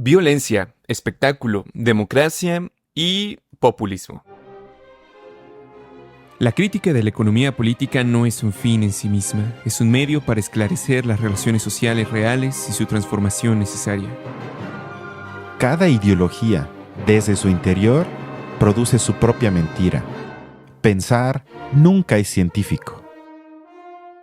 Violencia, espectáculo, democracia y populismo. La crítica de la economía política no es un fin en sí misma, es un medio para esclarecer las relaciones sociales reales y su transformación necesaria. Cada ideología, desde su interior, produce su propia mentira. Pensar nunca es científico.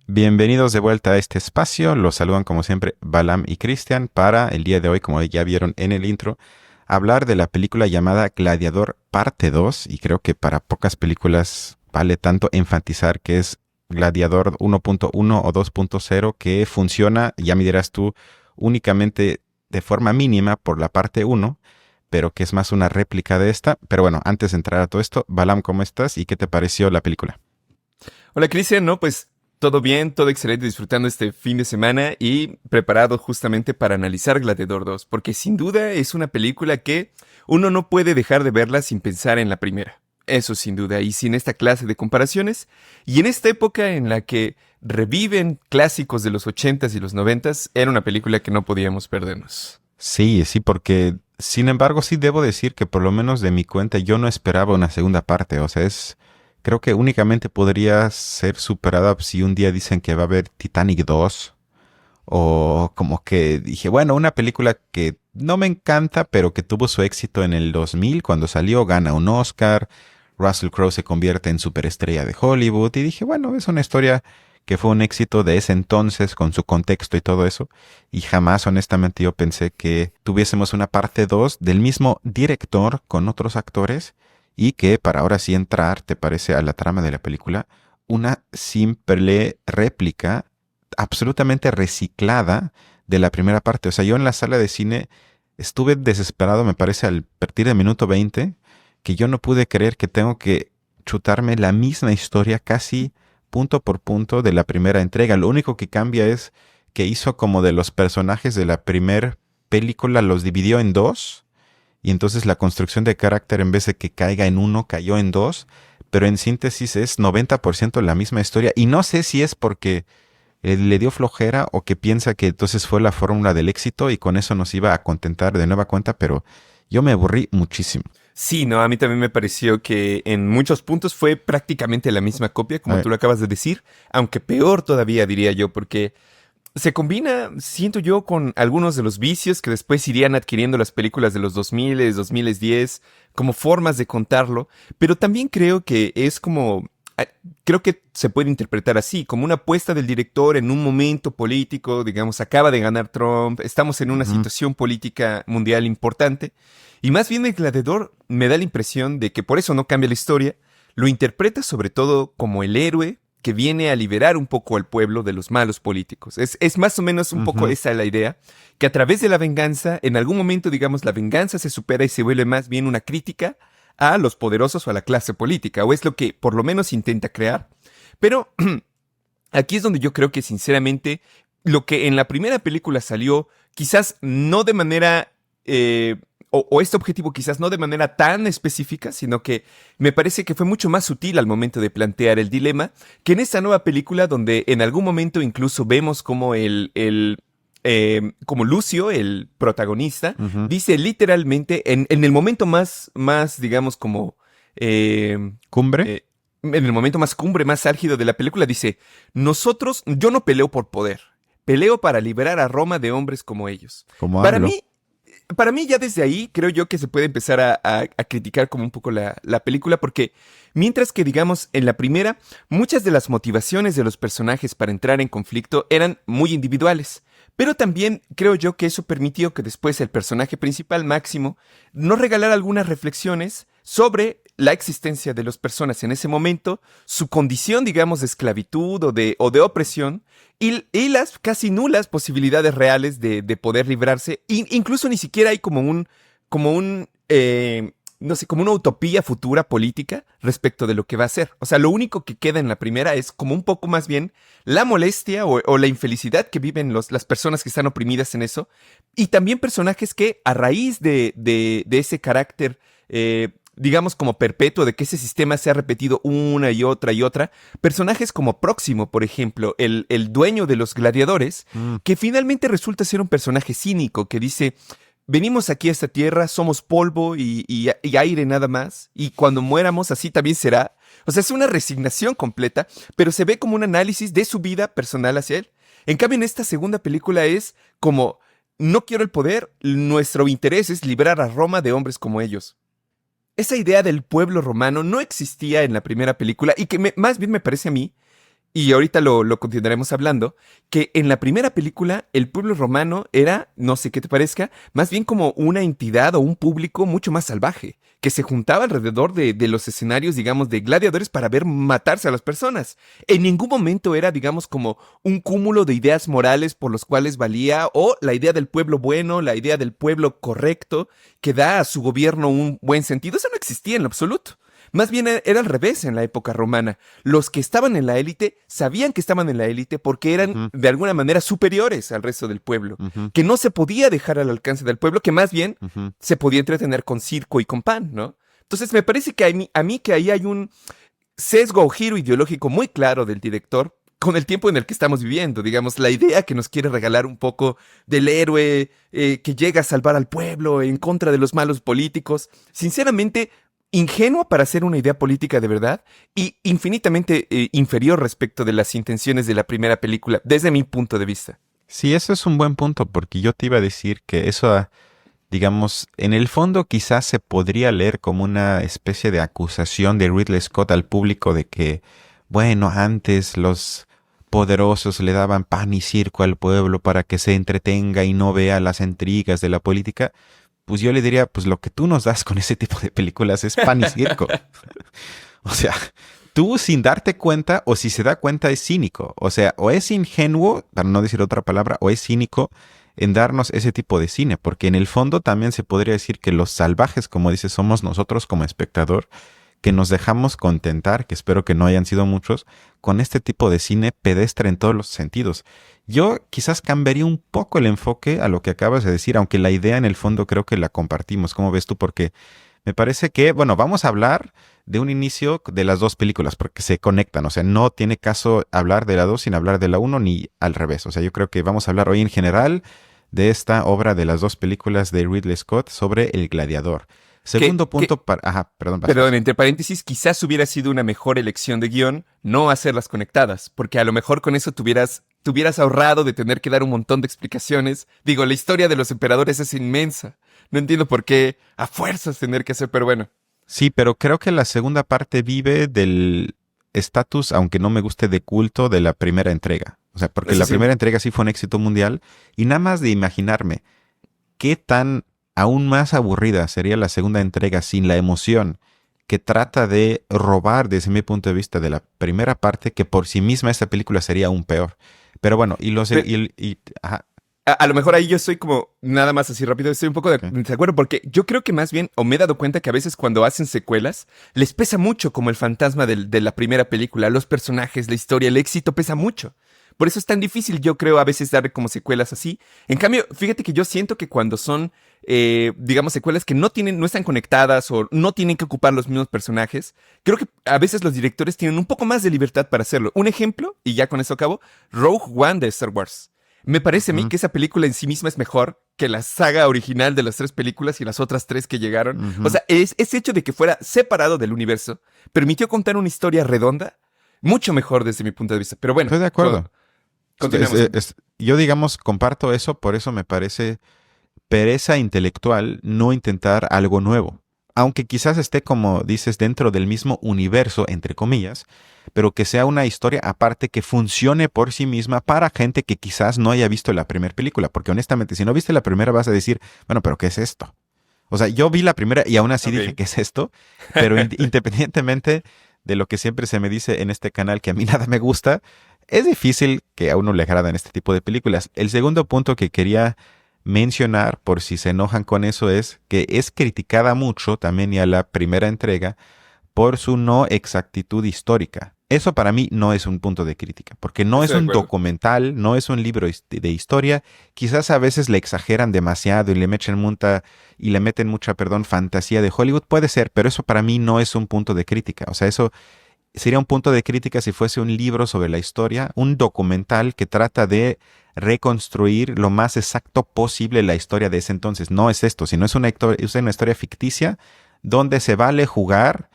Bienvenidos de vuelta a este espacio. Los saludan como siempre Balam y Cristian para el día de hoy, como ya vieron en el intro, hablar de la película llamada Gladiador Parte 2. Y creo que para pocas películas vale tanto enfatizar que es Gladiador 1.1 o 2.0, que funciona, ya me dirás tú, únicamente de forma mínima por la parte 1, pero que es más una réplica de esta. Pero bueno, antes de entrar a todo esto, Balam, ¿cómo estás? ¿Y qué te pareció la película? Hola Cristian, ¿no? Pues todo bien, todo excelente, disfrutando este fin de semana y preparado justamente para analizar Gladiador 2, porque sin duda es una película que uno no puede dejar de verla sin pensar en la primera. Eso sin duda, y sin esta clase de comparaciones, y en esta época en la que reviven clásicos de los 80s y los 90s, era una película que no podíamos perdernos. Sí, porque sin embargo sí debo decir que por lo menos de mi cuenta yo no esperaba una segunda parte. O sea, creo que únicamente podría ser superada si un día dicen que va a haber Titanic 2. O como que dije, bueno, una película que no me encanta, pero que tuvo su éxito en el 2000 cuando salió, gana un Oscar. Russell Crowe se convierte en superestrella de Hollywood. Y dije, bueno, es una historia que fue un éxito de ese entonces con su contexto y todo eso. Y jamás, honestamente, yo pensé que tuviésemos una parte 2 del mismo director con otros actores y que para ahora sí entrar, ¿te parece a la trama de la película? Una simple réplica absolutamente reciclada de la primera parte. O sea, yo en la sala de cine estuve desesperado, me parece, al partir del minuto 20, que yo no pude creer que tengo que chutarme la misma historia casi punto por punto de la primera entrega. Lo único que cambia es que hizo como de los personajes de la primera película, los dividió en dos, y entonces la construcción de carácter, en vez de que caiga en uno, cayó en dos, pero en síntesis es 90% la misma historia. Y no sé si es porque le dio flojera o que piensa que entonces fue la fórmula del éxito y con eso nos iba a contentar de nueva cuenta, pero yo me aburrí muchísimo. Sí, no, a mí también me pareció que en muchos puntos fue prácticamente la misma copia, como tú lo acabas de decir, aunque peor todavía, diría yo, porque se combina, siento yo, con algunos de los vicios que después irían adquiriendo las películas de los 2000, 2010, como formas de contarlo, pero también creo que es como, creo que se puede interpretar así, como una apuesta del director en un momento político, digamos, acaba de ganar Trump, estamos en una situación política mundial importante, y más bien el Gladiador me da la impresión de que por eso no cambia la historia, lo interpreta sobre todo como el héroe que viene a liberar un poco al pueblo de los malos políticos. Es más o menos un poco esa la idea, que a través de la venganza, en algún momento, digamos, la venganza se supera y se vuelve más bien una crítica a los poderosos o a la clase política, o es lo que por lo menos intenta crear. Pero aquí es donde yo creo que sinceramente lo que en la primera película salió, quizás no de manera... o este objetivo quizás no de manera tan específica, sino que me parece que fue mucho más sutil al momento de plantear el dilema, que en esta nueva película donde en algún momento incluso vemos como como Lucio, el protagonista, dice literalmente en el momento más digamos como... ¿Cumbre? En el momento más cumbre, más álgido de la película, dice, yo no peleo por poder, peleo para liberar a Roma de hombres como ellos. Como Para hablo. Para mí ya desde ahí creo yo que se puede empezar a criticar como un poco la película, porque mientras que digamos en la primera muchas de las motivaciones de los personajes para entrar en conflicto eran muy individuales, pero también creo yo que eso permitió que después el personaje principal, Máximo, nos regalara algunas reflexiones sobre la existencia de las personas en ese momento, su condición, digamos, de esclavitud o de opresión, y las casi nulas posibilidades reales de poder librarse. Incluso ni siquiera hay no sé, como una utopía futura política respecto de lo que va a ser. O sea, lo único que queda en la primera es como un poco más bien la molestia o la infelicidad que viven las personas que están oprimidas en eso. Y también personajes que a raíz de ese carácter digamos, como perpetuo de que ese sistema se ha repetido una y otra, personajes como Próximo, por ejemplo, el dueño de los gladiadores, que finalmente resulta ser un personaje cínico que dice, venimos aquí a esta tierra, somos polvo y aire nada más, y cuando muéramos así también será. O sea, es una resignación completa, pero se ve como un análisis de su vida personal hacia él. En cambio, en esta segunda película es como, no quiero el poder, nuestro interés es librar a Roma de hombres como ellos. Esa idea del pueblo romano no existía en la primera película y que más bien me parece a mí, y ahorita lo continuaremos hablando, que en la primera película el pueblo romano era, no sé qué te parezca, más bien como una entidad o un público mucho más salvaje, que se juntaba alrededor de los escenarios, digamos, de gladiadores para ver matarse a las personas. En ningún momento era, digamos, como un cúmulo de ideas morales por los cuales valía, o la idea del pueblo bueno, la idea del pueblo correcto, que da a su gobierno un buen sentido. Eso no existía en lo absoluto. Más bien era al revés en la época romana. Los que estaban en la élite sabían que estaban en la élite porque eran de alguna manera superiores al resto del pueblo, que no se podía dejar al alcance del pueblo, que más bien se podía entretener con circo y con pan, ¿no? Entonces me parece que a mí que ahí hay un sesgo o giro ideológico muy claro del director con el tiempo en el que estamos viviendo, digamos, la idea que nos quiere regalar un poco del héroe que llega a salvar al pueblo en contra de los malos políticos. Sinceramente, ingenua para hacer una idea política de verdad y infinitamente inferior respecto de las intenciones de la primera película, desde mi punto de vista. Sí, eso es un buen punto, porque yo te iba a decir que eso, digamos, en el fondo quizás se podría leer como una especie de acusación de Ridley Scott al público de que, bueno, antes los poderosos le daban pan y circo al pueblo para que se entretenga y no vea las intrigas de la política. Pues yo le diría, pues lo que tú nos das con ese tipo de películas es pan y circo. O sea, tú sin darte cuenta, o si se da cuenta, es cínico. O sea, o es ingenuo, para no decir otra palabra, o es cínico en darnos ese tipo de cine. Porque en el fondo también se podría decir que los salvajes, como dices, somos nosotros como espectador, que nos dejamos contentar, que espero que no hayan sido muchos, con este tipo de cine pedestre en todos los sentidos. Yo quizás cambiaría un poco el enfoque a lo que acabas de decir, aunque la idea en el fondo creo que la compartimos. ¿Cómo ves tú? Porque me parece que, bueno, vamos a hablar de un inicio de las dos películas, porque se conectan. O sea, no tiene caso hablar de la 2 sin hablar de la 1 ni al revés. O sea, yo creo que vamos a hablar hoy en general de esta obra de las dos películas de Ridley Scott sobre El Gladiador. Segundo punto para... Ajá, perdón. Perdón, entre paréntesis, quizás hubiera sido una mejor elección de guión no hacerlas conectadas, porque a lo mejor con eso te hubieras ahorrado de tener que dar un montón de explicaciones. Digo, la historia de los emperadores es inmensa. No entiendo por qué a fuerzas tener que hacer, pero bueno. Sí, pero creo que la segunda parte vive del estatus, aunque no me guste, de culto de la primera entrega. O sea, porque la primera entrega sí fue un éxito mundial, y nada más de imaginarme qué tan aún más aburrida sería la segunda entrega sin la emoción que trata de robar, desde mi punto de vista, de la primera parte, que por sí misma esta película sería aún peor. Pero bueno, ajá. A lo mejor ahí yo estoy como, nada más así rápido, estoy un poco de acuerdo, porque yo creo que más bien, o me he dado cuenta que a veces cuando hacen secuelas, les pesa mucho como el fantasma de la primera película, los personajes, la historia, el éxito pesa mucho. Por eso es tan difícil, yo creo, a veces dar como secuelas así. En cambio, fíjate que yo siento que cuando son, digamos, secuelas que no están conectadas o no tienen que ocupar los mismos personajes, creo que a veces los directores tienen un poco más de libertad para hacerlo. Un ejemplo, y ya con eso acabo, Rogue One de Star Wars. Me parece a mí que esa película en sí misma es mejor que la saga original de las 3 películas y las otras 3 que llegaron. O sea, ese hecho de que fuera separado del universo permitió contar una historia redonda mucho mejor desde mi punto de vista. Pero bueno. Estoy de acuerdo. Continuemos. Yo, digamos, comparto eso, por eso me parece pereza intelectual no intentar algo nuevo. Aunque quizás esté, como dices, dentro del mismo universo, entre comillas, pero que sea una historia aparte que funcione por sí misma para gente que quizás no haya visto la primera película. Porque honestamente, si no viste la primera vas a decir, bueno, pero ¿qué es esto? O sea, yo vi la primera y aún así dije, ¿qué es esto? Pero independientemente de lo que siempre se me dice en este canal, que a mí nada me gusta, es difícil que a uno le agraden este tipo de películas. El segundo punto que quería mencionar, por si se enojan con eso, es que es criticada mucho también ya la primera entrega por su no exactitud histórica. Eso para mí no es un punto de crítica, porque no es un documental, no es un libro de historia. Quizás a veces le exageran demasiado y le meten mucha, fantasía de Hollywood. Puede ser, pero eso para mí no es un punto de crítica. O sea, eso sería un punto de crítica si fuese un libro sobre la historia, un documental que trata de reconstruir lo más exacto posible la historia de ese entonces. No es esto, sino es una historia ficticia donde se vale jugar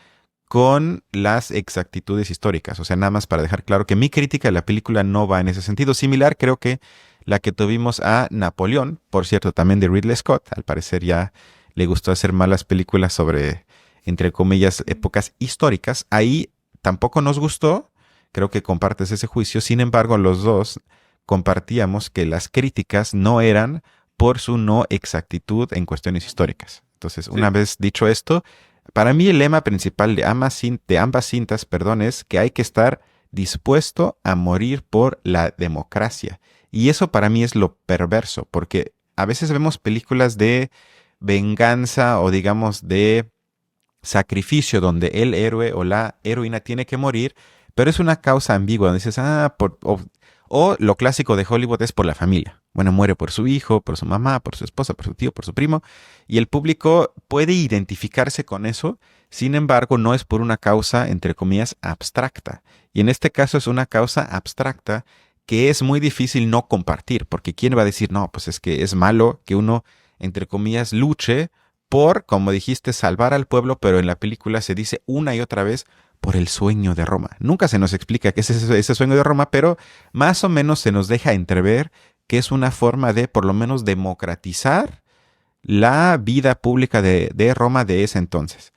con las exactitudes históricas. O sea, nada más para dejar claro que mi crítica de la película no va en ese sentido. Similar, creo que la que tuvimos a Napoleón, por cierto, también de Ridley Scott. Al parecer ya le gustó hacer malas películas sobre, entre comillas, épocas históricas. Ahí tampoco nos gustó. Creo que compartes ese juicio. Sin embargo, los dos compartíamos que las críticas no eran por su no exactitud en cuestiones históricas. Entonces, una vez dicho esto, para mí el lema principal de ambas cintas, es que hay que estar dispuesto a morir por la democracia. Y eso para mí es lo perverso, porque a veces vemos películas de venganza o digamos de sacrificio donde el héroe o la heroína tiene que morir, pero es una causa ambigua, donde dices, o lo clásico de Hollywood es por la familia. Bueno, muere por su hijo, por su mamá, por su esposa, por su tío, por su primo, y el público puede identificarse con eso, sin embargo, no es por una causa, entre comillas, abstracta. Y en este caso es una causa abstracta que es muy difícil no compartir, porque ¿quién va a decir, no, pues es que es malo que uno, entre comillas, luche por, como dijiste, salvar al pueblo, pero en la película se dice una y otra vez, por el sueño de Roma. Nunca se nos explica qué es ese sueño de Roma, pero más o menos se nos deja entrever que es una forma de, por lo menos, democratizar la vida pública de Roma de ese entonces.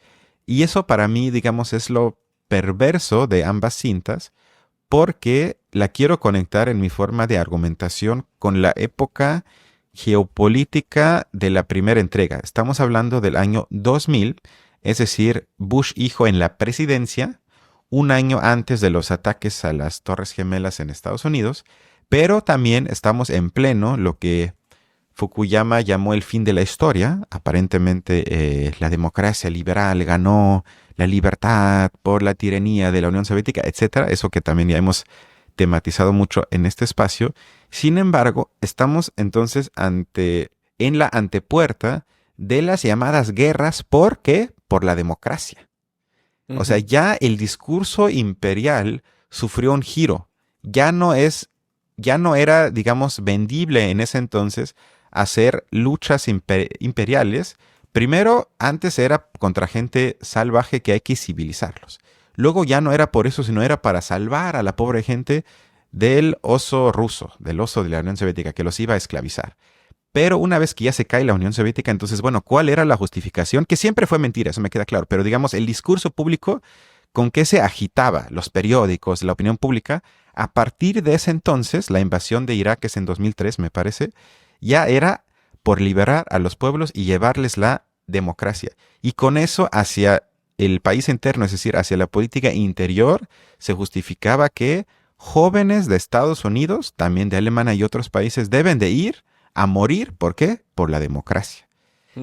Y eso para mí, digamos, es lo perverso de ambas cintas, porque la quiero conectar en mi forma de argumentación con la época geopolítica de la primera entrega. Estamos hablando del año 2000, es decir, Bush hijo en la presidencia, un año antes de los ataques a las Torres Gemelas en Estados Unidos, pero también estamos en pleno lo que Fukuyama llamó el fin de la historia. Aparentemente la democracia liberal ganó la libertad por la tiranía de la Unión Soviética, etcétera. Eso que también ya hemos tematizado mucho en este espacio. Sin embargo, estamos entonces en la antepuerta de las llamadas guerras. ¿Por qué? Por la democracia. O sea, ya el discurso imperial sufrió un giro. Ya no era, digamos, vendible en ese entonces hacer luchas imperiales. Primero, antes era contra gente salvaje que hay que civilizarlos. Luego ya no era por eso, sino era para salvar a la pobre gente del oso ruso, del oso de la Unión Soviética, que los iba a esclavizar. Pero una vez que ya se cae la Unión Soviética, entonces, bueno, ¿cuál era la justificación? Que siempre fue mentira, eso me queda claro, pero digamos, el discurso público con que se agitaba los periódicos, la opinión pública, a partir de ese entonces, la invasión de Irak es en 2003, me parece, ya era por liberar a los pueblos y llevarles la democracia. Y con eso hacia el país interno, es decir, hacia la política interior, se justificaba que jóvenes de Estados Unidos, también de Alemania y otros países, deben de ir a morir. ¿Por qué? Por la democracia.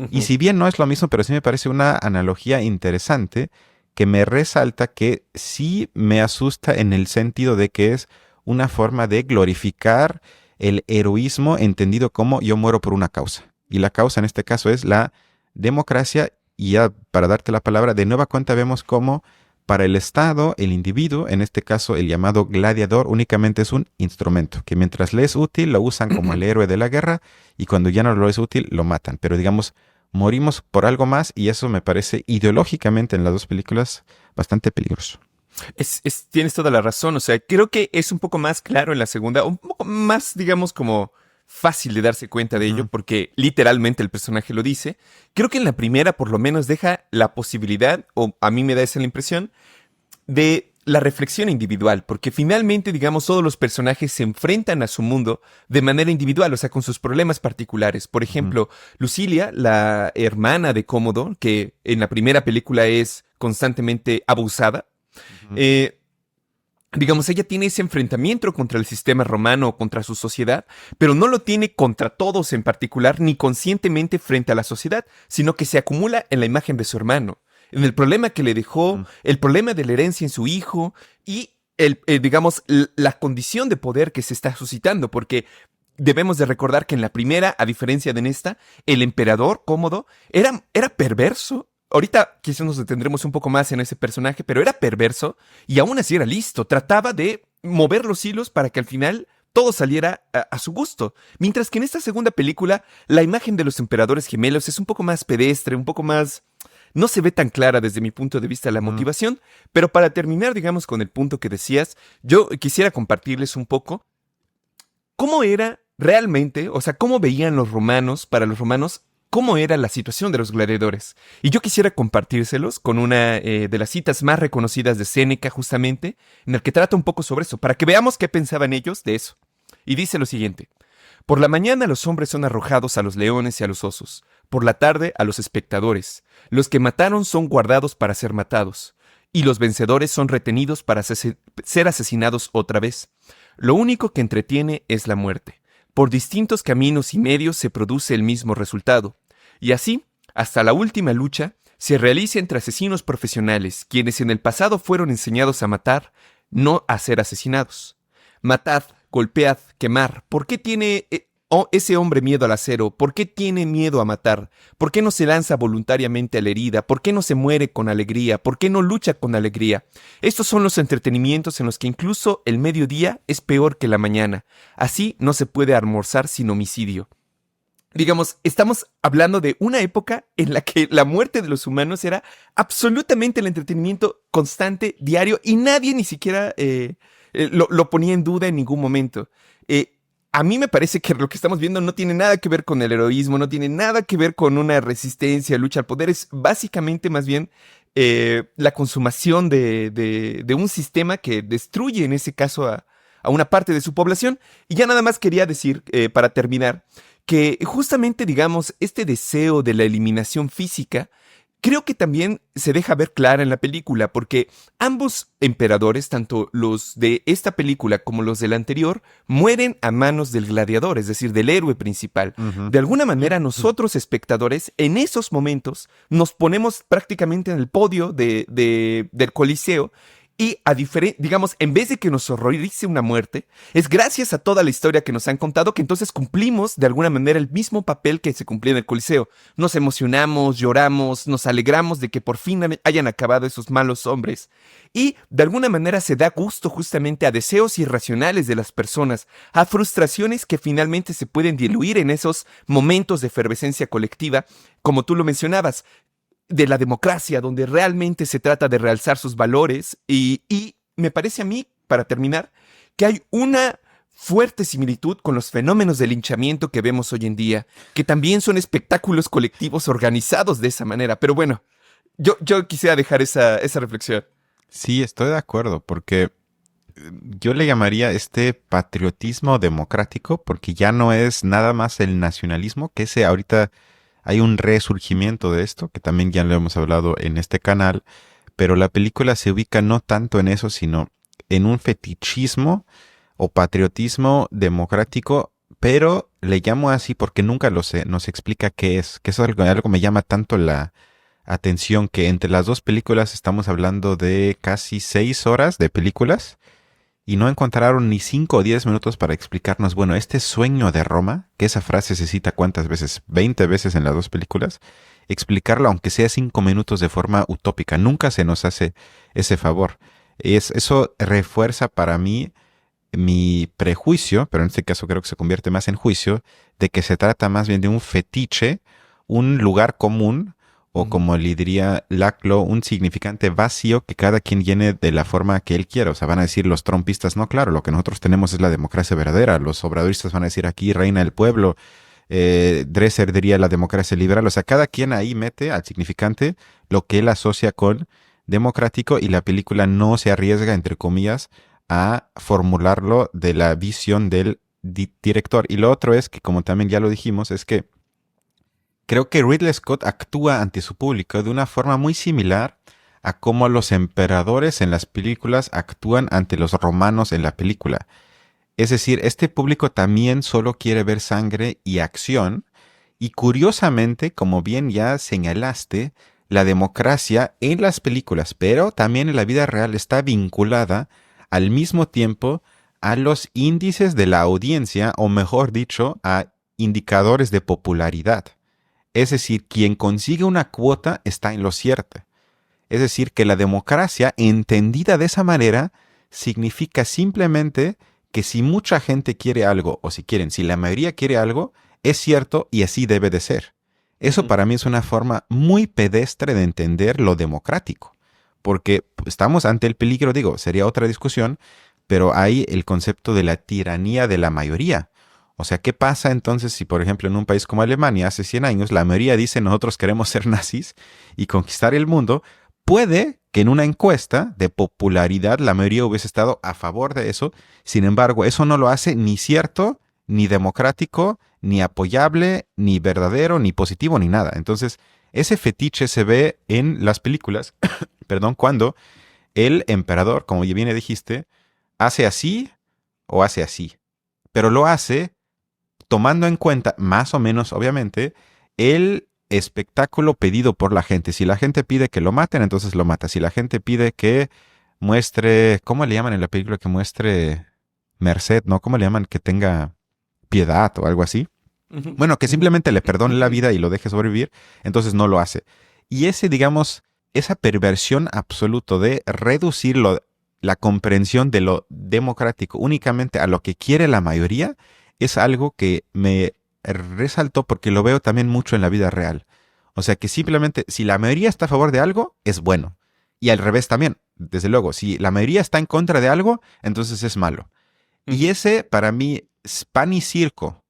Y si bien no es lo mismo, pero sí me parece una analogía interesante que me resalta que sí me asusta en el sentido de que es una forma de glorificar el heroísmo entendido como yo muero por una causa. Y la causa en este caso es la democracia. Y ya para darte la palabra, de nueva cuenta vemos cómo para el Estado, el individuo, en este caso el llamado gladiador, únicamente es un instrumento, que mientras le es útil lo usan como el héroe de la guerra y cuando ya no lo es útil lo matan. Pero digamos, morimos por algo más y eso me parece ideológicamente en las dos películas bastante peligroso. Tienes toda la razón, o sea, creo que es un poco más claro en la segunda, un poco más, digamos, como fácil de darse cuenta de ello, porque literalmente el personaje lo dice. Creo que en la primera por lo menos deja la posibilidad, o a mí me da esa la impresión, de la reflexión individual, porque finalmente, digamos, todos los personajes se enfrentan a su mundo de manera individual, o sea, con sus problemas particulares. Por ejemplo, Lucilia, la hermana de Cómodo, que en la primera película es constantemente abusada, digamos, ella tiene ese enfrentamiento contra el sistema romano, contra su sociedad, pero no lo tiene contra todos en particular, ni conscientemente frente a la sociedad, sino que se acumula en la imagen de su hermano, en el problema que le dejó, el problema de la herencia en su hijo y, digamos, la condición de poder que se está suscitando, porque debemos de recordar que en la primera, a diferencia de en esta, el emperador Cómodo era perverso. Ahorita quizás nos detendremos un poco más en ese personaje, pero era perverso y aún así era listo. Trataba de mover los hilos para que al final todo saliera a su gusto. Mientras que en esta segunda película, la imagen de los emperadores gemelos es un poco más pedestre, un poco más... No se ve tan clara desde mi punto de vista la motivación, pero para terminar, digamos, con el punto que decías, yo quisiera compartirles un poco cómo era realmente, o sea, cómo veían los romanos, para los romanos, cómo era la situación de los gladiadores. Y yo quisiera compartírselos con una de las citas más reconocidas de Séneca, justamente, en el que trata un poco sobre eso, para que veamos qué pensaban ellos de eso. Y dice lo siguiente: por la mañana los hombres son arrojados a los leones y a los osos, por la tarde a los espectadores. Los que mataron son guardados para ser matados, y los vencedores son retenidos para ser asesinados otra vez. Lo único que entretiene es la muerte. Por distintos caminos y medios se produce el mismo resultado. Y así, hasta la última lucha, se realiza entre asesinos profesionales, quienes en el pasado fueron enseñados a matar, no a ser asesinados. Matad, golpead, quemar. ¿Por qué tiene ese hombre miedo al acero? ¿Por qué tiene miedo a matar? ¿Por qué no se lanza voluntariamente a la herida? ¿Por qué no se muere con alegría? ¿Por qué no lucha con alegría? Estos son los entretenimientos en los que incluso el mediodía es peor que la mañana. Así no se puede almorzar sin homicidio. Digamos, estamos hablando de una época en la que la muerte de los humanos era absolutamente el entretenimiento constante, diario, y nadie ni siquiera lo ponía en duda en ningún momento. A mí me parece que lo que estamos viendo no tiene nada que ver con el heroísmo, no tiene nada que ver con una resistencia, lucha al poder. Es básicamente más bien la consumación de un sistema que destruye en ese caso a una parte de su población. Y ya nada más quería decir, para terminar, que justamente, digamos, este deseo de la eliminación física creo que también se deja ver clara en la película, porque ambos emperadores, tanto los de esta película como los de la anterior, mueren a manos del gladiador, es decir, del héroe principal. De alguna manera, nosotros, espectadores, en esos momentos, nos ponemos prácticamente en el podio del Coliseo. Y digamos, en vez de que nos horrorice una muerte, es gracias a toda la historia que nos han contado que entonces cumplimos de alguna manera el mismo papel que se cumplía en el Coliseo. Nos emocionamos, lloramos, nos alegramos de que por fin hayan acabado esos malos hombres. Y de alguna manera se da gusto justamente a deseos irracionales de las personas, a frustraciones que finalmente se pueden diluir en esos momentos de efervescencia colectiva, como tú lo mencionabas, de la democracia, donde realmente se trata de realzar sus valores. Y me parece a mí, para terminar, que hay una fuerte similitud con los fenómenos de linchamiento que vemos hoy en día, que también son espectáculos colectivos organizados de esa manera. Pero bueno, yo quisiera dejar esa reflexión. Sí, estoy de acuerdo, porque yo le llamaría patriotismo democrático, porque ya no es nada más el nacionalismo, que ese ahorita hay un resurgimiento de esto, que también ya lo hemos hablado en este canal, pero la película se ubica no tanto en eso, sino en un fetichismo o patriotismo democrático, pero le llamo así porque nunca lo sé, nos explica qué es, que eso algo me llama tanto la atención, que entre las dos películas estamos hablando de casi 6 horas de películas, y no encontraron ni 5 o 10 minutos para explicarnos, bueno, este sueño de Roma, que esa frase se cita ¿cuántas veces? 20 veces en las dos películas, explicarlo aunque sea 5 minutos de forma utópica. Nunca se nos hace ese favor. Eso refuerza para mí mi prejuicio, pero en este caso creo que se convierte más en juicio, de que se trata más bien de un fetiche, un lugar común, o como le diría Laclau, un significante vacío que cada quien llene de la forma que él quiera. O sea, van a decir los trumpistas, no, claro, lo que nosotros tenemos es la democracia verdadera. Los obradoristas van a decir aquí reina el pueblo. Dresser diría la democracia liberal. O sea, cada quien ahí mete al significante lo que él asocia con democrático, y la película no se arriesga, entre comillas, a formularlo de la visión del director. Y lo otro es que, como también ya lo dijimos, es que creo que Ridley Scott actúa ante su público de una forma muy similar a cómo los emperadores en las películas actúan ante los romanos en la película. Es decir, este público también solo quiere ver sangre y acción, y curiosamente, como bien ya señalaste, la democracia en las películas, pero también en la vida real, está vinculada al mismo tiempo a los índices de la audiencia, o mejor dicho, a indicadores de popularidad. Es decir, quien consigue una cuota está en lo cierto. Es decir, que la democracia, entendida de esa manera, significa simplemente que si mucha gente quiere algo, o si la mayoría quiere algo, es cierto y así debe de ser. Eso para mí es una forma muy pedestre de entender lo democrático, porque estamos ante el peligro, digo, sería otra discusión, pero hay el concepto de la tiranía de la mayoría. O sea, ¿qué pasa entonces si, por ejemplo, en un país como Alemania, hace 100 años, la mayoría dice nosotros queremos ser nazis y conquistar el mundo? Puede que en una encuesta de popularidad la mayoría hubiese estado a favor de eso. Sin embargo, eso no lo hace ni cierto, ni democrático, ni apoyable, ni verdadero, ni positivo, ni nada. Entonces, ese fetiche se ve en las películas, perdón, cuando el emperador, como ya bien dijiste, hace así o hace así. Pero lo hace tomando en cuenta, más o menos, obviamente, el espectáculo pedido por la gente. Si la gente pide que lo maten, entonces lo mata. Si la gente pide que muestre, ¿cómo le llaman en la película? Que muestre merced, ¿no? ¿Cómo le llaman? Que tenga piedad o algo así. Bueno, que simplemente le perdone la vida y lo deje sobrevivir, entonces no lo hace. Y digamos, esa perversión absoluta de reducir la comprensión de lo democrático únicamente a lo que quiere la mayoría, es algo que me resaltó porque lo veo también mucho en la vida real. O sea que simplemente si la mayoría está a favor de algo, es bueno. Y al revés también, desde luego, si la mayoría está en contra de algo, entonces es malo. Y ese para mí es pan y circo,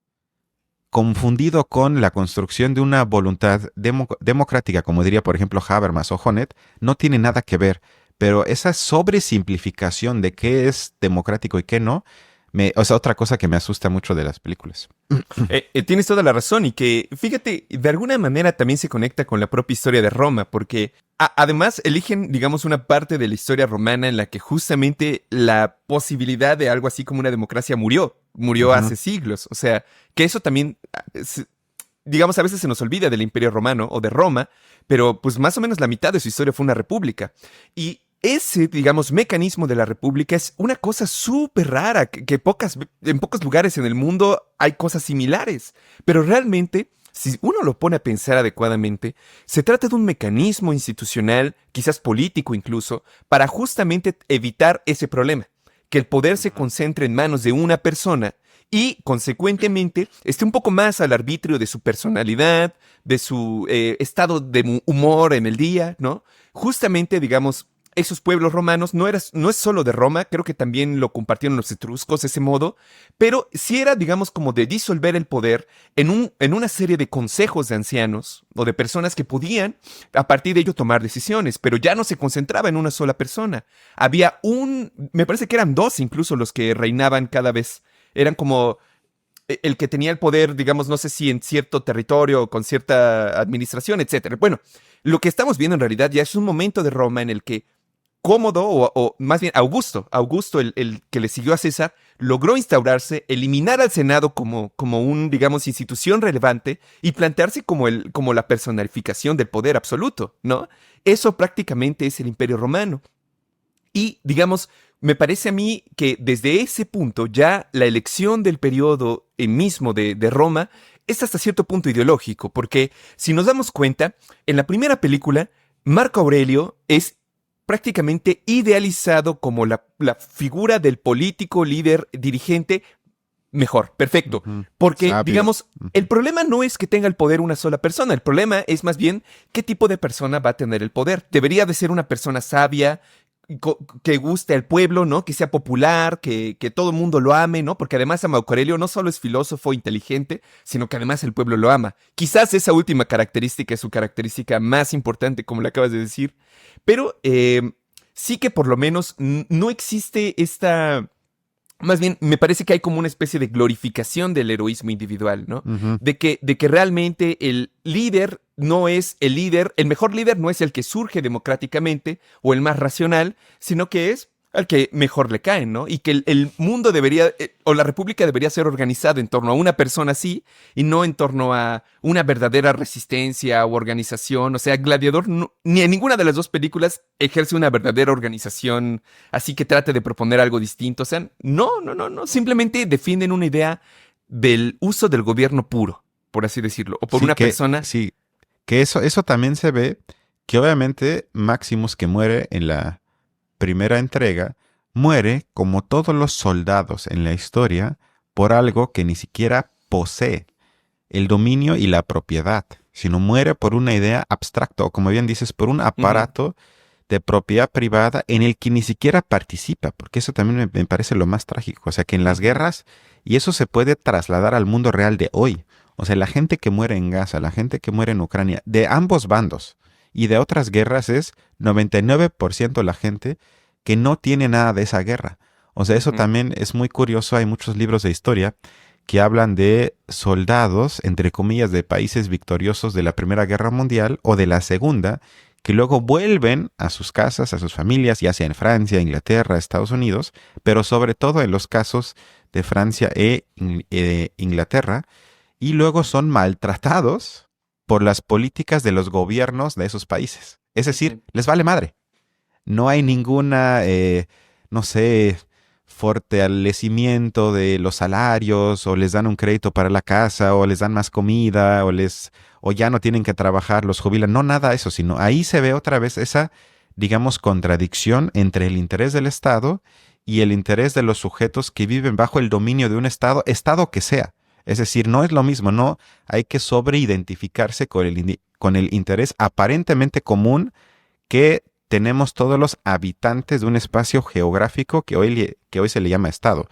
confundido con la construcción de una voluntad democrática, como diría por ejemplo Habermas o Honneth, no tiene nada que ver. Pero esa sobresimplificación de qué es democrático y qué no, otra cosa que me asusta mucho de las películas. Tienes toda la razón y que, fíjate, de alguna manera también se conecta con la propia historia de Roma, porque además eligen, digamos, una parte de la historia romana en la que justamente la posibilidad de algo así como una democracia murió hace siglos. O sea, que eso también, digamos, a veces se nos olvida del Imperio Romano o de Roma, pero pues más o menos la mitad de su historia fue una república. Y ese, digamos, mecanismo de la república es una cosa súper rara, que en pocos lugares en el mundo hay cosas similares. Pero realmente, si uno lo pone a pensar adecuadamente, se trata de un mecanismo institucional, quizás político incluso, para justamente evitar ese problema, que el poder se concentre en manos de una persona y, consecuentemente, esté un poco más al arbitrio de su personalidad, de su estado de humor en el día, ¿no? Justamente, digamos, esos pueblos romanos no es solo de Roma, creo que también lo compartieron los etruscos, ese modo, pero sí era, digamos, como de disolver el poder en una serie de consejos de ancianos o de personas que podían, a partir de ello, tomar decisiones, pero ya no se concentraba en una sola persona. Había me parece que eran dos incluso los que reinaban cada vez. Eran como el que tenía el poder, digamos, no sé si en cierto territorio o con cierta administración, etcétera. Bueno, lo que estamos viendo en realidad ya es un momento de Roma en el que Cómodo, o más bien Augusto, el que le siguió a César, logró instaurarse, eliminar al Senado como digamos, institución relevante y plantearse como la personificación del poder absoluto, ¿no? Eso prácticamente es el Imperio Romano. Y, digamos, me parece a mí que desde ese punto ya la elección del periodo mismo de Roma es hasta cierto punto ideológico, porque si nos damos cuenta, en la primera película, Marco Aurelio es prácticamente idealizado como la figura del político, líder, dirigente, mejor, perfecto. Porque, Sabio. digamos, el problema no es que tenga el poder una sola persona, el problema es más bien qué tipo de persona va a tener el poder. Debería de ser una persona sabia, que guste al pueblo, ¿no? Que sea popular, que todo el mundo lo ame, ¿no? Porque además Marco Aurelio no solo es filósofo inteligente, sino que además el pueblo lo ama. Quizás esa última característica es su característica más importante, como le acabas de decir. Pero sí que por lo menos no existe esta... Más bien, me parece que hay como una especie de glorificación del heroísmo individual, ¿no? De que realmente el líder no es el líder, el mejor líder no es el que surge democráticamente o el más racional, sino que es al que mejor le caen, ¿no? Y que el mundo debería, o la república debería ser organizada en torno a una persona así y no en torno a una verdadera resistencia o organización. O sea, Gladiador ni en ninguna de las dos películas ejerce una verdadera organización así que trate de proponer algo distinto. O sea, no. Simplemente defienden una idea del uso del gobierno puro, por así decirlo, o por una persona. Sí, que eso también se ve, que obviamente Maximus, que muere en la primera entrega, muere como todos los soldados en la historia por algo que ni siquiera posee, el dominio y la propiedad, sino muere por una idea abstracta o, como bien dices, por un aparato de propiedad privada en el que ni siquiera participa, porque eso también me parece lo más trágico. O sea, que en las guerras, y eso se puede trasladar al mundo real de hoy, o sea, la gente que muere en Gaza, la gente que muere en Ucrania, de ambos bandos y de otras guerras es 99% la gente que no tiene nada de esa guerra. O sea, eso también es muy curioso. Hay muchos libros de historia que hablan de soldados, entre comillas, de países victoriosos de la Primera Guerra Mundial o de la Segunda, que luego vuelven a sus casas, a sus familias, ya sea en Francia, Inglaterra, Estados Unidos, pero sobre todo en los casos de Francia e Inglaterra, y luego son maltratados por las políticas de los gobiernos de esos países. Es decir, les vale madre. No hay ninguna, no sé, fortalecimiento de los salarios, o les dan un crédito para la casa, o les dan más comida, o ya no tienen que trabajar, los jubilan. No nada de eso, sino ahí se ve otra vez esa, digamos, contradicción entre el interés del Estado y el interés de los sujetos que viven bajo el dominio de un Estado, Estado que sea. Es decir, no es lo mismo, no hay que sobreidentificarse con el interés aparentemente común que tenemos todos los habitantes de un espacio geográfico que hoy se le llama Estado.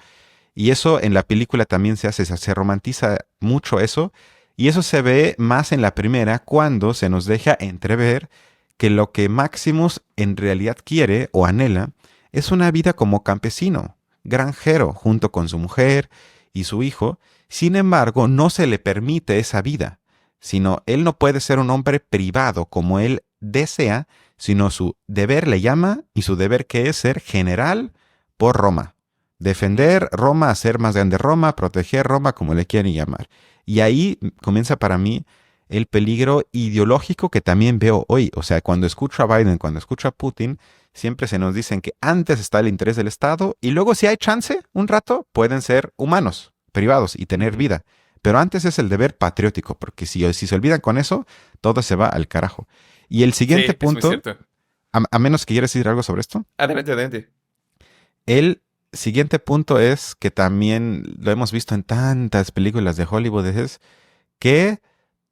Y eso en la película también se romantiza mucho eso, y eso se ve más en la primera cuando se nos deja entrever que lo que Maximus en realidad quiere o anhela es una vida como campesino, granjero, junto con su mujer y su hijo. Sin embargo, no se le permite esa vida, sino él no puede ser un hombre privado como él desea, sino su deber le llama, y su deber que es ser general por Roma. Defender Roma, hacer más grande Roma, proteger Roma, como le quieran llamar. Y ahí comienza para mí el peligro ideológico que también veo hoy. O sea, cuando escucho a Biden, cuando escucho a Putin, siempre se nos dicen que antes está el interés del Estado y luego, si hay chance, un rato, pueden ser humanos, privados y tener vida. Pero antes es el deber patriótico, porque si se olvidan con eso, todo se va al carajo. Y el siguiente punto, a menos que quieras decir algo sobre esto. Adelante, adelante. El siguiente punto es que también lo hemos visto en tantas películas de Hollywood, es que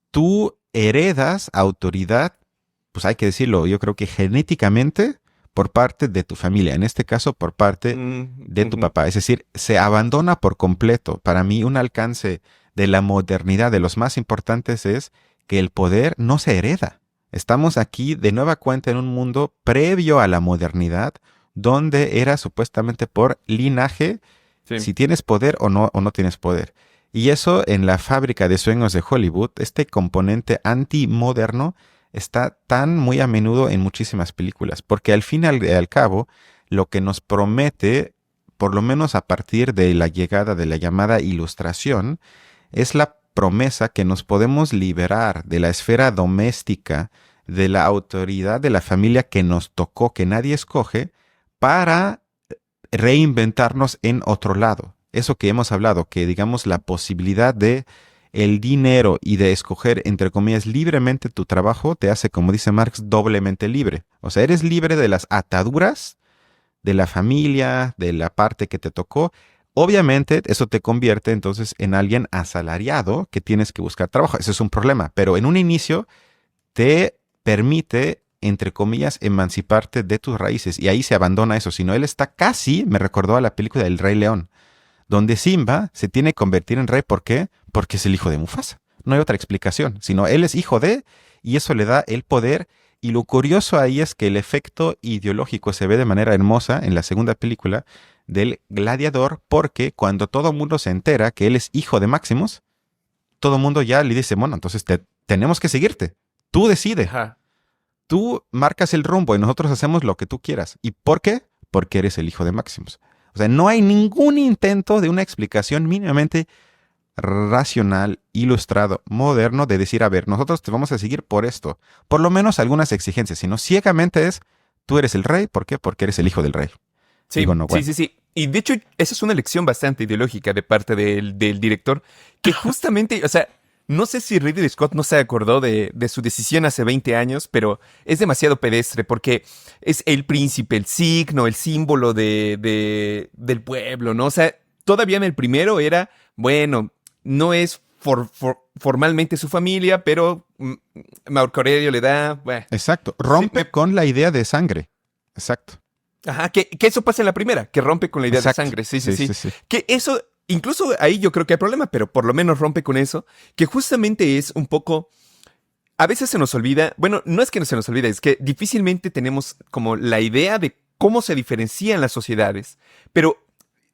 tú heredas autoridad, pues hay que decirlo, yo creo que genéticamente por parte de tu familia, en este caso por parte de tu papá. Es decir, se abandona por completo. Para mí un alcance de la modernidad de los más importantes es que el poder no se hereda. Estamos aquí de nueva cuenta en un mundo previo a la modernidad, donde era supuestamente por linaje, si tienes poder o no tienes poder. Y eso en la fábrica de sueños de Hollywood, este componente antimoderno está tan muy a menudo en muchísimas películas, porque al fin y al cabo, lo que nos promete, por lo menos a partir de la llegada de la llamada Ilustración, es la promesa que nos podemos liberar de la esfera doméstica, de la autoridad de la familia que nos tocó, que nadie escoge, para reinventarnos en otro lado. Eso que hemos hablado, que digamos la posibilidad de el dinero y de escoger, entre comillas, libremente tu trabajo, te hace, como dice Marx, doblemente libre. O sea, eres libre de las ataduras de la familia, de la parte que te tocó. Obviamente, eso te convierte entonces en alguien asalariado que tienes que buscar trabajo. Ese es un problema. Pero en un inicio te permite, entre comillas, emanciparte de tus raíces. Y ahí se abandona eso. Si no, él está casi, me recordó a la película del Rey León, donde Simba se tiene que convertir en rey. ¿Por qué? Porque es el hijo de Mufasa. No hay otra explicación, sino él es hijo de, y eso le da el poder. Y lo curioso ahí es que el efecto ideológico se ve de manera hermosa en la segunda película del Gladiador, porque cuando todo el mundo se entera que él es hijo de Maximus, todo el mundo ya le dice, bueno, entonces tenemos que seguirte. Tú decides. Ajá. Tú marcas el rumbo y nosotros hacemos lo que tú quieras. ¿Y por qué? Porque eres el hijo de Maximus. O sea, no hay ningún intento de una explicación mínimamente racional, ilustrado, moderno, de decir, a ver, nosotros te vamos a seguir por esto. Por lo menos algunas exigencias, sino ciegamente es, tú eres el rey. ¿Por qué? Porque eres el hijo del rey. Sí, Digo, no, bueno. sí. Y de hecho, esa es una elección bastante ideológica de parte del director, que justamente, o sea, No sé si Ridley Scott no se acordó de su decisión hace 20 años, pero es demasiado pedestre porque es el príncipe, el signo, el símbolo del pueblo, ¿no? O sea, todavía en el primero era, bueno, no es formalmente su familia, pero Marco Aurelio le da... Bueno, Exacto. Rompe sí, con la idea de sangre. Exacto. Ajá, que eso pasa en la primera, que rompe con la idea Exacto. de sangre, sí, sí, Sí, sí. sí, sí. Que eso, incluso ahí yo creo que hay problema, pero por lo menos rompe con eso, que justamente es un poco, a veces se nos olvida, bueno, no es que no se nos olvide, es que difícilmente tenemos como la idea de cómo se diferencian las sociedades, pero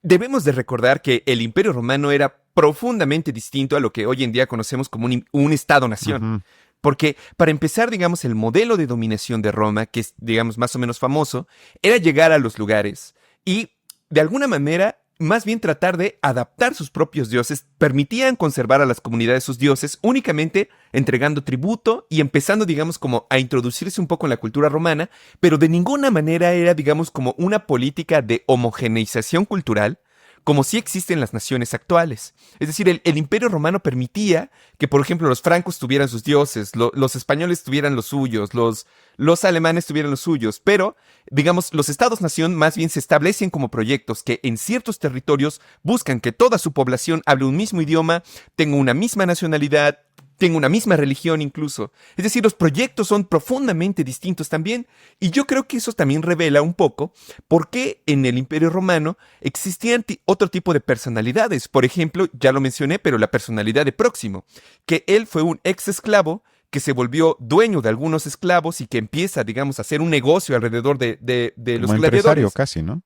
debemos de recordar que el Imperio Romano era profundamente distinto a lo que hoy en día conocemos como un Estado-nación. Ujú. Porque, para empezar, digamos, el modelo de dominación de Roma, que es, digamos, más o menos famoso, era llegar a los lugares y, de alguna manera, más bien tratar de adaptar sus propios dioses, permitían conservar a las comunidades sus dioses únicamente entregando tributo y empezando, digamos, como a introducirse un poco en la cultura romana, pero de ninguna manera era, digamos, como una política de homogeneización cultural, como sí existen en las naciones actuales. Es decir, el Imperio Romano permitía que, por ejemplo, los francos tuvieran sus dioses, los españoles tuvieran los suyos, los alemanes tuvieran los suyos, pero, digamos, los estados-nación más bien se establecen como proyectos que en ciertos territorios buscan que toda su población hable un mismo idioma, tenga una misma nacionalidad, tenga una misma religión incluso. Es decir, los proyectos son profundamente distintos también, y yo creo que eso también revela un poco por qué en el Imperio Romano existían otro tipo de personalidades. Por ejemplo, ya lo mencioné, pero la personalidad de Próximo, que él fue un ex esclavo que se volvió dueño de algunos esclavos y que empieza, digamos, a hacer un negocio alrededor de los Como empresario gladiadores. casi, ¿no?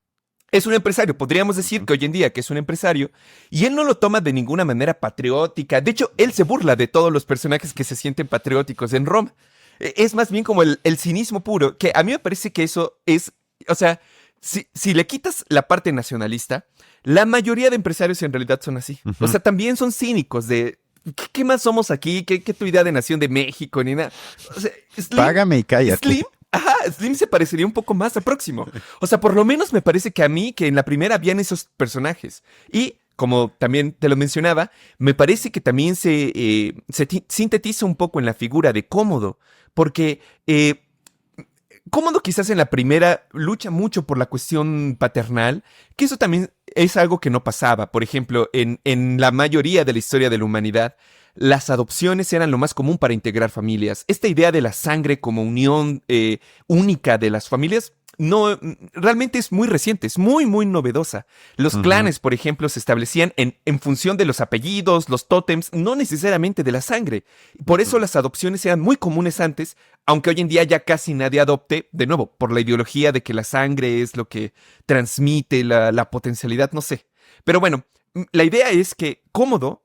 Es un empresario, podríamos decir que hoy en día que es un empresario, y él no lo toma de ninguna manera patriótica. De hecho, él se burla de todos los personajes que se sienten patrióticos en Roma. Es más bien como el cinismo puro, que a mí me parece que eso es, o sea, si le quitas la parte nacionalista, la mayoría de empresarios en realidad son así. O Ujú. sea, también son cínicos de, ¿qué más somos aquí? ¿Qué tu idea de nación de México? Ni nada. O sea, Págame y cállate. Slim, ajá, Slim se parecería un poco más a Próximo. O sea, por lo menos me parece que a mí, que en la primera habían esos personajes. Y, como también te lo mencionaba, me parece que también se sintetiza un poco en la figura de Cómodo. Porque Cómodo quizás en la primera lucha mucho por la cuestión paternal, que eso también es algo que no pasaba. Por ejemplo, en la mayoría de la historia de la humanidad, las adopciones eran lo más común para integrar familias. Esta idea de la sangre como unión única de las familias no realmente es muy reciente, es muy, muy novedosa. Los Ujú. clanes, por ejemplo, se establecían en función de los apellidos, los tótems, no necesariamente de la sangre. Por eso Ujú. las adopciones eran muy comunes antes, aunque hoy en día ya casi nadie adopte, de nuevo, por la ideología de que la sangre es lo que transmite la potencialidad, no sé. Pero bueno, la idea es que Cómodo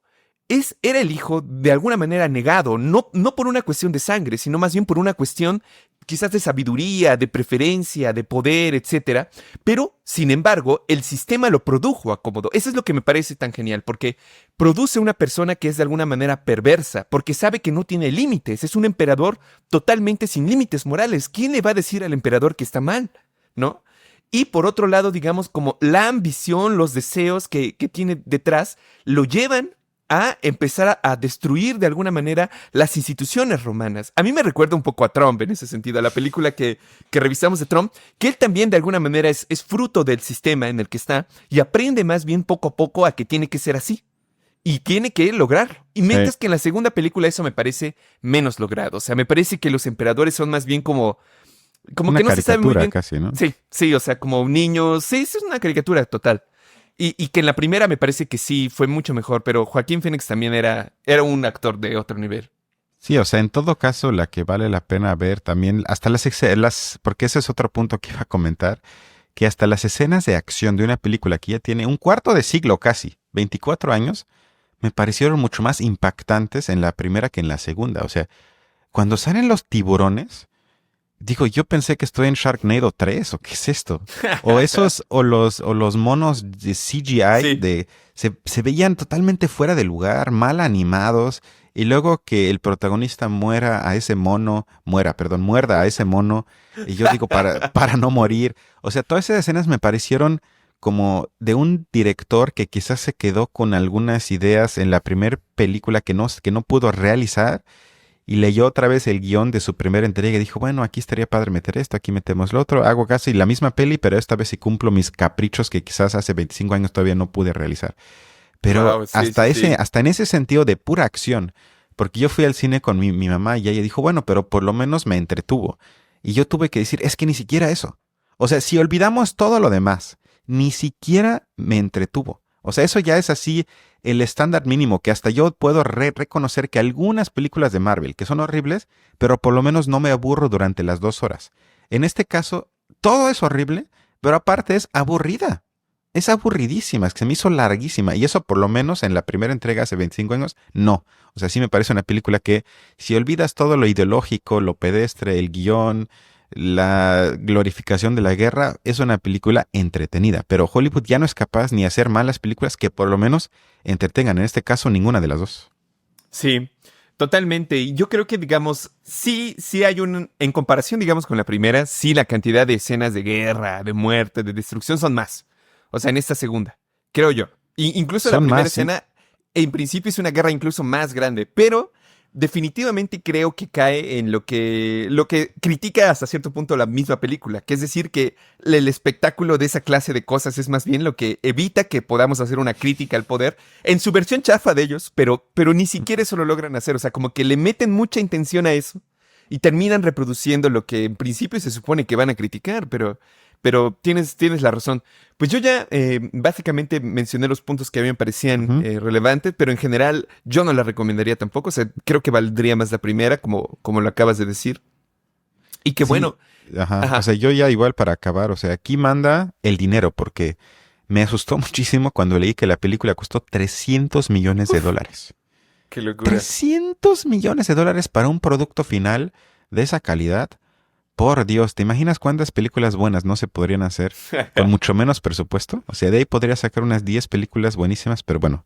era el hijo de alguna manera negado, no por una cuestión de sangre, sino más bien por una cuestión quizás de sabiduría, de preferencia, de poder, etcétera. Pero, sin embargo, el sistema lo produjo a Cómodo. Eso es lo que me parece tan genial, porque produce una persona que es de alguna manera perversa, porque sabe que no tiene límites. Es un emperador totalmente sin límites morales. ¿Quién le va a decir al emperador que está mal? ¿No? Y por otro lado, digamos, como la ambición, los deseos que tiene detrás, lo llevan a empezar a destruir de alguna manera las instituciones romanas. A mí me recuerda un poco a Trump en ese sentido, a la película que revisamos de Trump, que él también de alguna manera es fruto del sistema en el que está y aprende más bien poco a poco a que tiene que ser así. Y tiene que lograrlo. Y Sí. mientras que en la segunda película eso me parece menos logrado. O sea, me parece que los emperadores son más bien como Una que no se sabe muy caricatura bien. casi, ¿no? Sí, sí, o sea, como niños. Sí, sí, es una caricatura total. Y que en la primera me parece que sí fue mucho mejor, pero Joaquín Phoenix también era un actor de otro nivel. Sí, o sea, en todo caso, la que vale la pena ver también, hasta porque ese es otro punto que iba a comentar, que hasta las escenas de acción de una película que ya tiene un cuarto de siglo casi, 24 años, me parecieron mucho más impactantes en la primera que en la segunda. O sea, cuando salen los tiburones, digo, yo pensé que estoy en Sharknado 3 o qué es esto. O los monos de CGI Sí. se veían totalmente fuera de lugar, mal animados. Y luego que el protagonista muerda a ese mono, y yo digo, para no morir. O sea, todas esas escenas me parecieron como de un director que quizás se quedó con algunas ideas en la primera película que no pudo realizar y leyó otra vez el guión de su primera entrega y dijo, bueno, aquí estaría padre meter esto, aquí metemos lo otro, hago casi la misma peli, pero esta vez sí cumplo mis caprichos que quizás hace 25 años todavía no pude realizar. Pero Wow, sí, sí, sí. hasta en ese sentido de pura acción, porque yo fui al cine con mi mamá y ella dijo, bueno, pero por lo menos me entretuvo. Y yo tuve que decir, es que ni siquiera eso. O sea, si olvidamos todo lo demás, ni siquiera me entretuvo. O sea, eso ya es así el estándar mínimo, que hasta yo puedo reconocer que algunas películas de Marvel, que son horribles, pero por lo menos no me aburro durante las 2 horas. En este caso, todo es horrible, pero aparte es aburrida. Es aburridísima, es que se me hizo larguísima. Y eso por lo menos en la primera entrega hace 25 años, no. O sea, sí me parece una película que si olvidas todo lo ideológico, lo pedestre, el guión, la glorificación de la guerra, es una película entretenida. Pero Hollywood ya no es capaz ni hacer malas películas que por lo menos entretengan. En este caso, ninguna de las dos. Sí, totalmente. Y yo creo que, digamos, sí hay en comparación, digamos, con la primera, sí la cantidad de escenas de guerra, de muerte, de destrucción son más. O sea, en esta segunda, creo yo. Incluso la Son primera más, ¿sí? escena, en principio es una guerra incluso más grande, pero definitivamente creo que cae en lo que critica hasta cierto punto la misma película, que es decir, que el espectáculo de esa clase de cosas es más bien lo que evita que podamos hacer una crítica al poder en su versión chafa de ellos, pero ni siquiera eso lo logran hacer, o sea, como que le meten mucha intención a eso y terminan reproduciendo lo que en principio se supone que van a criticar, pero tienes la razón. Pues yo ya básicamente mencioné los puntos que a mí me parecían Ujú. relevantes, pero en general yo no la recomendaría tampoco. O sea, creo que valdría más la primera, como lo acabas de decir. Y que Sí, bueno, ajá. O ajá, sea, yo ya igual para acabar, o sea, aquí manda el dinero porque me asustó muchísimo cuando leí que la película costó 300 millones de dólares. qué locura. 300 millones de dólares para un producto final de esa calidad. Por Dios, ¿te imaginas cuántas películas buenas no se podrían hacer con mucho menos presupuesto? O sea, de ahí podría sacar unas 10 películas buenísimas, pero bueno,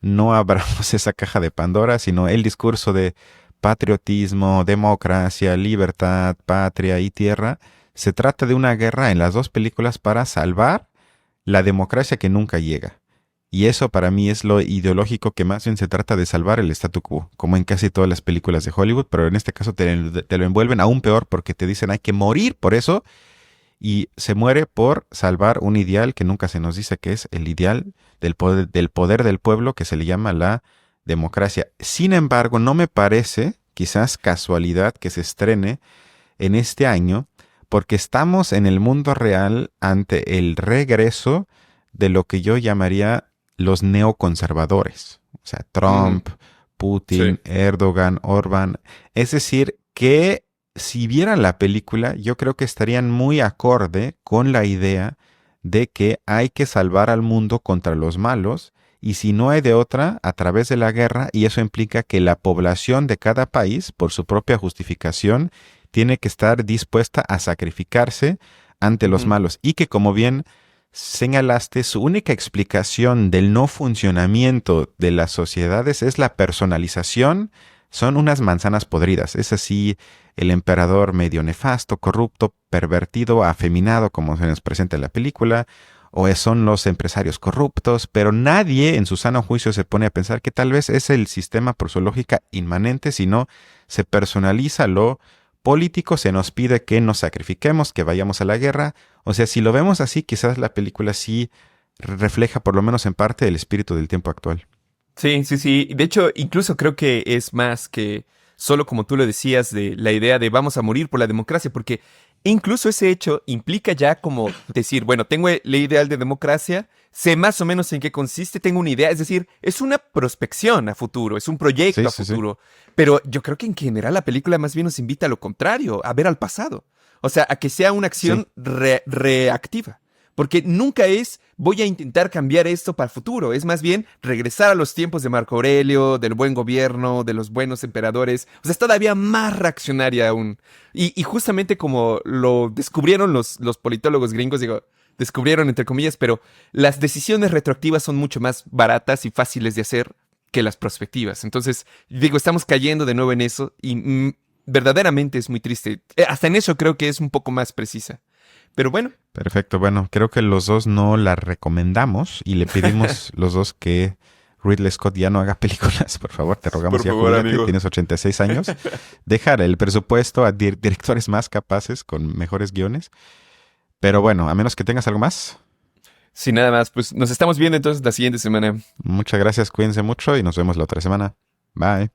no abramos esa caja de Pandora, sino el discurso de patriotismo, democracia, libertad, patria y tierra. Se trata de una guerra en las dos películas para salvar la democracia que nunca llega. Y eso para mí es lo ideológico, que más bien se trata de salvar el statu quo, como en casi todas las películas de Hollywood, pero en este caso te lo envuelven aún peor porque te dicen hay que morir por eso, y se muere por salvar un ideal que nunca se nos dice que es el ideal del poder del pueblo, que se le llama la democracia. Sin embargo, no me parece, quizás casualidad, que se estrene en este año, porque estamos en el mundo real ante el regreso de lo que yo llamaría los neoconservadores. O sea, Mm, Trump, sí. Putin, Erdogan, Orbán. Es decir, que si vieran la película, yo creo que estarían muy acorde con la idea de que hay que salvar al mundo contra los malos, y si no hay de otra, a través de la guerra, y eso implica que la población de cada país, por su propia justificación, tiene que estar dispuesta a sacrificarse ante los Ujú. malos, y que, como bien señalaste, su única explicación del no funcionamiento de las sociedades es la personalización. Son unas manzanas podridas. Es así el emperador medio nefasto, corrupto, pervertido, afeminado, como se nos presenta en la película, o son los empresarios corruptos, pero nadie en su sano juicio se pone a pensar que tal vez es el sistema por su lógica inmanente, sino se personaliza lo político, se nos pide que nos sacrifiquemos, que vayamos a la guerra. O sea, si lo vemos así, quizás la película sí refleja por lo menos en parte el espíritu del tiempo actual. Sí, sí, sí. De hecho, incluso creo que es más que solo como tú lo decías de la idea de vamos a morir por la democracia, porque incluso ese hecho implica ya como decir, bueno, tengo el ideal de democracia, sé más o menos en qué consiste, tengo una idea, es decir, es una prospección a futuro, es un proyecto Sí, a sí, sí. futuro, pero yo creo que en general la película más bien nos invita a lo contrario, a ver al pasado, o sea, a que sea una Sí. acción reactiva. Porque nunca es voy a intentar cambiar esto para el futuro. Es más bien regresar a los tiempos de Marco Aurelio, del buen gobierno, de los buenos emperadores. O sea, es todavía más reaccionaria aún. Y justamente como lo descubrieron los politólogos gringos, digo, descubrieron entre comillas, pero las decisiones retroactivas son mucho más baratas y fáciles de hacer que las prospectivas. Entonces, digo, estamos cayendo de nuevo en eso y verdaderamente es muy triste. Hasta en eso creo que es un poco más precisa. Pero bueno. Perfecto, bueno, creo que los dos no la recomendamos y le pedimos los dos que Ridley Scott ya no haga películas, por favor, te rogamos, Por ya favor, júbilate, amigo. tienes 86 años, dejar el presupuesto a directores más capaces con mejores guiones, pero bueno, a menos que tengas algo más, Sin nada más, pues nos estamos viendo entonces la siguiente semana. muchas gracias, cuídense mucho y nos vemos la otra semana, bye.